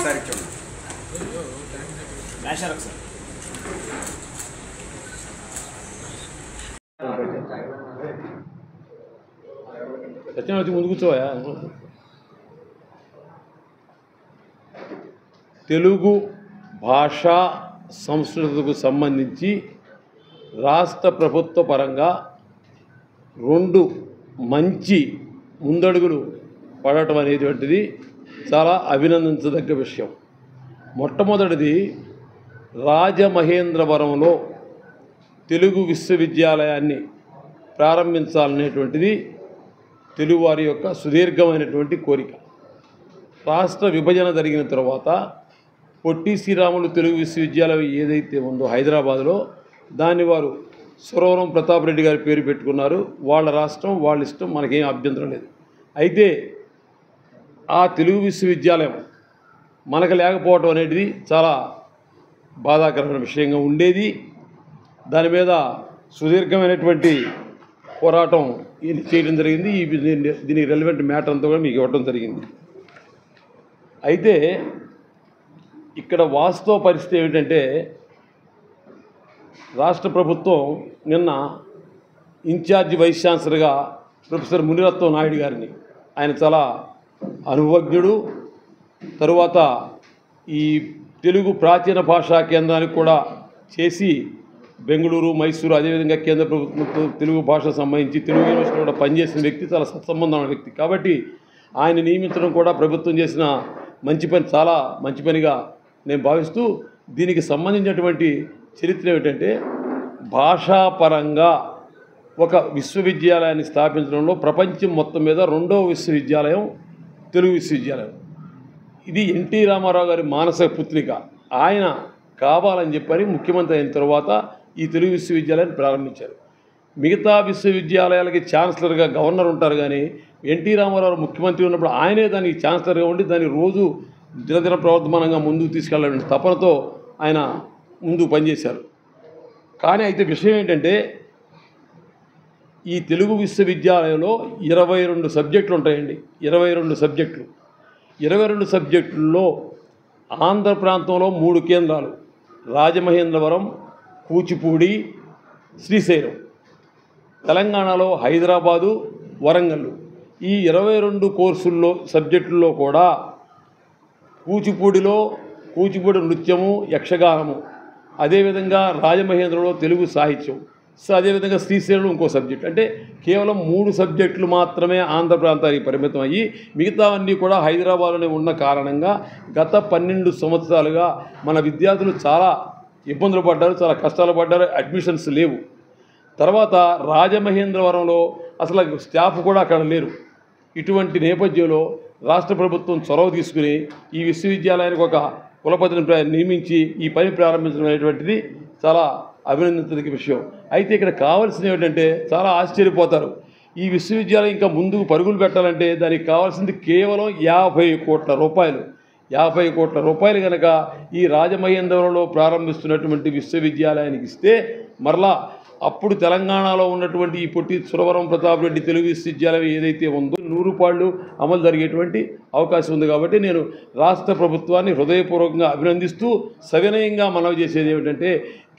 ఒకసారి చూడండి. సత్యం వచ్చి ముందు కూర్చోయా. తెలుగు భాషా సంస్కృతికి సంబంధించి రాష్ట్ర ప్రభుత్వ పరంగా 2 మంచి ముందడుగులు పడటం అనేటువంటిది చాలా అభినందించదగ్గ విషయం. మొట్టమొదటిది రాజమహేంద్రవరంలో తెలుగు విశ్వవిద్యాలయాన్ని ప్రారంభించాలనేటువంటిది తెలుగువారి యొక్క సుదీర్ఘమైనటువంటి కోరిక. రాష్ట్ర విభజన జరిగిన తర్వాత పొట్టి శ్రీరాములు తెలుగు విశ్వవిద్యాలయం ఏదైతే ఉందో హైదరాబాద్లో, దాన్ని వారు సురవరం ప్రతాప్ రెడ్డి గారి పేరు పెట్టుకున్నారు. వాళ్ళ రాష్ట్రం, వాళ్ళ ఇష్టం, మనకేం అభ్యంతరం లేదు. అయితే ఆ తెలుగు విశ్వవిద్యాలయం మనకు లేకపోవడం అనేది చాలా బాధాకరమైన విషయంగా ఉండేది. దాని మీద సుదీర్ఘమైనటువంటి పోరాటం చేయడం జరిగింది. దీనికి రెలవెంట్ మ్యాటర్ అంతా కూడా మీకు ఇవ్వడం జరిగింది. అయితే ఇక్కడ వాస్తవ పరిస్థితి ఏమిటంటే, రాష్ట్ర ప్రభుత్వం నిన్న ఇన్ఛార్జి వైస్ ఛాన్సలర్గా ప్రొఫెసర్ మునిరత్నం నాయుడు గారిని, ఆయన చాలా అనుభవజ్ఞుడు, తరువాత ఈ తెలుగు ప్రాచీన భాషా కేంద్రానికి కూడా చేసి బెంగళూరు, మైసూరు, అదేవిధంగా కేంద్ర ప్రభుత్వం తెలుగు భాషకు సంబంధించి తెలుగు యూనివర్సిటీ కూడా పనిచేసిన వ్యక్తి, చాలా సత్సంబంధమైన వ్యక్తి. కాబట్టి ఆయన నియమించడం కూడా ప్రభుత్వం చేసిన మంచి పని, చాలా మంచి పనిగా నేను భావిస్తూ, దీనికి సంబంధించినటువంటి చరిత్ర ఏమిటంటే, భాషాపరంగా ఒక విశ్వవిద్యాలయాన్ని స్థాపించడంలో ప్రపంచం మొత్తం మీద 2వ విశ్వవిద్యాలయం తెలుగు విశ్వవిద్యాలయం. ఇది ఎన్టీ రామారావు గారి మానస పుత్రిక. ఆయన కావాలని చెప్పని ముఖ్యమంత్రి అయిన తర్వాత ఈ తెలుగు విశ్వవిద్యాలయాన్ని ప్రారంభించారు. మిగతా విశ్వవిద్యాలయాలకి ఛాన్సలర్గా గవర్నర్ ఉంటారు, కానీ ఎన్టీ రామారావు ముఖ్యమంత్రి ఉన్నప్పుడు ఆయనే దానికి ఛాన్సలర్గా ఉండి దాన్ని రోజు దినదిన ప్రవర్తమానంగా ముందుకు తీసుకెళ్లాలని తపనతో ఆయన ముందుకు పనిచేశారు. కానీ అయితే విషయం ఏంటంటే, ఈ తెలుగు విశ్వవిద్యాలయంలో 22 సబ్జెక్టులు ఉంటాయండి. 22 సబ్జెక్టులు. 22 సబ్జెక్టుల్లో ఆంధ్ర ప్రాంతంలో 3 కేంద్రాలు, రాజమహేంద్రవరం, కూచిపూడి, శ్రీశైలం. తెలంగాణలో హైదరాబాదు, వరంగల్. ఈ 22 కోర్సుల్లో సబ్జెక్టుల్లో కూడా కూచిపూడి నృత్యము, యక్షగానము, అదేవిధంగా రాజమహేంద్రలో తెలుగు సాహిత్యం, అదేవిధంగా శ్రీశైలం ఇంకో సబ్జెక్ట్. అంటే కేవలం 3 సబ్జెక్టులు మాత్రమే ఆంధ్ర ప్రాంతానికి పరిమితం అయ్యి మిగతావన్నీ కూడా హైదరాబాద్లోనే ఉన్న కారణంగా గత 12 సంవత్సరాలుగా మన విద్యార్థులు చాలా ఇబ్బందులు పడ్డారు, చాలా కష్టాలు పడ్డారు. అడ్మిషన్స్ లేవు. తర్వాత రాజమహేంద్రవరంలో అసలు స్టాఫ్ కూడా అక్కడ లేరు. ఇటువంటి నేపథ్యంలో రాష్ట్ర ప్రభుత్వం చొరవ తీసుకుని ఈ విశ్వవిద్యాలయానికి ఒక కులపతిని నియమించి ఈ పని ప్రారంభించడం అనేటువంటిది చాలా అభినందించదగ్గ విషయం. అయితే ఇక్కడ కావాల్సింది ఏమిటంటే, చాలా ఆశ్చర్యపోతారు. ఈ విశ్వవిద్యాలయం ఇంకా ముందుకు పరుగులు పెట్టాలంటే దానికి కావాల్సింది కేవలం 50 కోట్ల రూపాయలు. 50 కోట్ల రూపాయలు కనుక ఈ రాజమహేంద్రవరంలో ప్రారంభిస్తున్నటువంటి విశ్వవిద్యాలయానికి ఇస్తే, మరలా అప్పుడు తెలంగాణలో ఉన్నటువంటి ఈ పొట్టి సురవరం ప్రతాప్ రెడ్డి తెలుగు విశ్వవిద్యాలయం ఏదైతే ఉందో 100 పాళ్ళు అమలు జరిగేటువంటి అవకాశం ఉంది. కాబట్టి నేను రాష్ట్ర ప్రభుత్వాన్ని హృదయపూర్వకంగా అభినందిస్తూ సవినయంగా మనవి చేసేది ఏమిటంటే,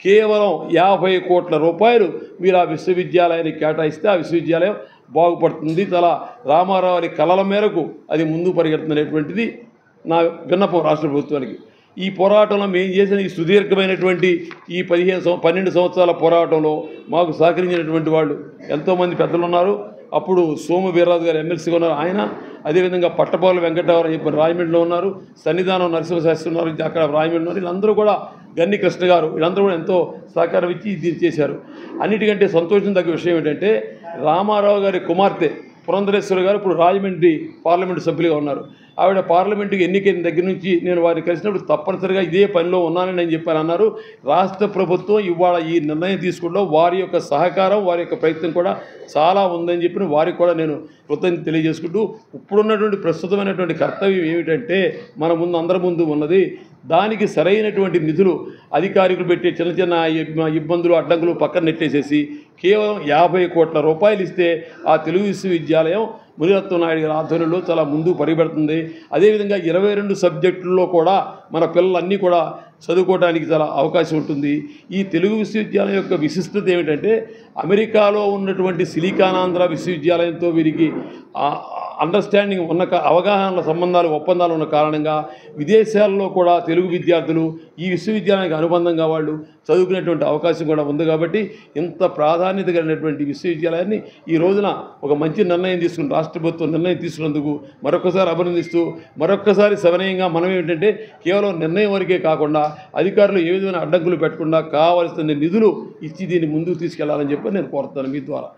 కేవలం 50 కోట్ల రూపాయలు మీరు ఆ విశ్వవిద్యాలయానికి కేటాయిస్తే ఆ విశ్వవిద్యాలయం బాగుపడుతుంది. చాలా రామారావు గారి కలల మేరకు అది ముందు పరిగెడుతున్నటువంటిది నా విన్నపం రాష్ట్ర ప్రభుత్వానికి. ఈ పోరాటంలో మేము చేసిన ఈ సుదీర్ఘమైనటువంటి ఈ 12 సంవత్సరాల పోరాటంలో మాకు సహకరించినటువంటి వాళ్ళు ఎంతోమంది పెద్దలు ఉన్నారు. అప్పుడు సోము వీర్రాజు గారు ఎమ్మెల్సీగా ఉన్నారు, ఆయన. అదేవిధంగా పట్టపాలు వెంకటరావు చెప్పి రాయమండ్రిలో ఉన్నారు, సన్నిధానం నరసింహశాస్త్రి ఉన్నారు, అక్కడ రాయమండ్రి ఉన్నారు. వీళ్ళందరూ కూడా, గన్ని కృష్ణ గారు, వీళ్ళందరూ కూడా ఎంతో సహకారం ఇచ్చి దీన్ని చేశారు. అన్నిటికంటే సంతోషం తగ్గ విషయం ఏంటంటే, రామారావు గారి కుమార్తె పురంధరేశ్వరి గారు ఇప్పుడు రాజమండ్రి పార్లమెంటు సభ్యులుగా ఉన్నారు. ఆవిడ పార్లమెంటుకి ఎన్నికైన దగ్గర నుంచి నేను వారిని కలిసినప్పుడు తప్పనిసరిగా ఇదే పనిలో ఉన్నానని నేను చెప్పాను అన్నారు. రాష్ట్ర ప్రభుత్వం ఇవాళ ఈ నిర్ణయం తీసుకోవడంలో వారి యొక్క సహకారం, వారి యొక్క ప్రయత్నం కూడా చాలా ఉందని చెప్పి వారికి కూడా నేను కృతజ్ఞత తెలియజేసుకుంటూ, ఇప్పుడున్నటువంటి ప్రస్తుతమైనటువంటి కర్తవ్యం ఏమిటంటే, మన ముందు అందరి ముందు ఉన్నది, దానికి సరైనటువంటి నిధులు అధికారులు పెట్టే చిన్న చిన్న ఇబ్బందులు, అడ్డంకులు పక్కన నెట్టేసేసి కేవలం 50 కోట్ల రూపాయలు ఇస్తే ఆ తెలుగు విశ్వవిద్యాలయం మునిరత్న నాయుడు గారి ఆధ్వర్యంలో చాలా ముందు పరిగెడుతుంది. అదేవిధంగా 22 సబ్జెక్టుల్లో కూడా మన పిల్లలన్నీ కూడా చదువుకోవడానికి చాలా అవకాశం ఉంటుంది. ఈ తెలుగు విశ్వవిద్యాలయం యొక్క విశిష్టత ఏమిటంటే అమెరికాలో ఉన్నటువంటి సిలికానాంధ్ర విశ్వవిద్యాలయంతో వీరికి అండర్స్టాండింగ్ ఉన్న అవగాహన సంబంధాలు ఒప్పందాలు ఉన్న కారణంగా విదేశాల్లో కూడా తెలుగు విద్యార్థులు ఈ విశ్వవిద్యాలయానికి అనుబంధంగా వాళ్ళు చదువుకునేటువంటి అవకాశం కూడా ఉంది. కాబట్టి ఇంత ప్రాధాన్యత కలిగినటువంటి విశ్వవిద్యాలయాన్ని ఈ రోజున ఒక మంచి నిర్ణయం తీసుకుని రాష్ట్ర ప్రభుత్వం నిర్ణయం తీసుకున్నందుకు మరొకసారి అభినందిస్తూ మరొక్కసారి సవినయంగా మనం ఏమిటంటే కేవలం నిర్ణయం వరకే కాకుండా అధికారులు ఏ విధమైన అడ్డంకులు పెట్టకుండా కావాల్సిన నిధులు ఇచ్చి దీన్ని ముందుకు తీసుకెళ్లాలని చెప్పి నేను కోరుతాను మీ ద్వారా.